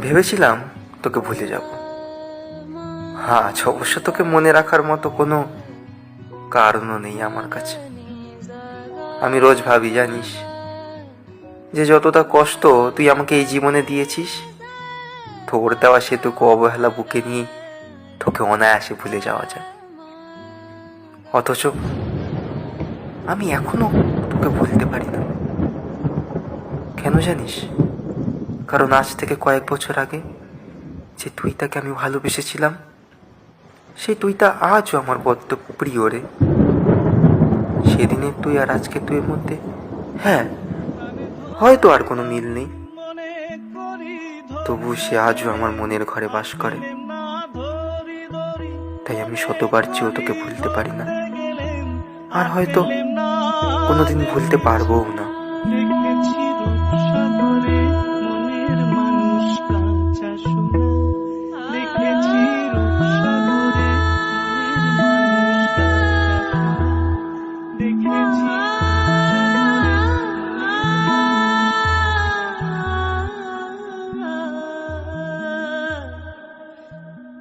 ভেবেছিলাম তোকে ভুলে যাব। হ্যাঁ, আজ অবশ্য তোকে মনে রাখার মতো কোনো কারণও নেই আমার কাছে। আমি রোজ ভাবি, জানিস, যে যতটা কষ্ট তুই আমাকে এই জীবনে দিয়েছিস, তোর দেওয়া সেটুকু অবহেলা বুকে নিয়ে তোকে অনায়াসে ভুলে যাওয়া যায়। অথচ আমি এখনো তোকে ভুলতে পারি না। কেন জানিস? কারণ আজ থেকে কয়েক বছর আগে যে তুইটাকে আমি ভালোবেসেছিলাম, সেই তুইটা আজও আমার বড্ড প্রিয় রে। সেদিনের তুই আর আজকে তুইয়ের মধ্যে, হ্যাঁ, হয়তো আর কোনো মিল নেই, তবু সে আজও আমার মনের ঘরে বাস করে। তাই আমি শতবার চেয়েও তোকে ভুলতে পারি না, আর হয়তো কোনোদিন ভুলতে পারবোও না।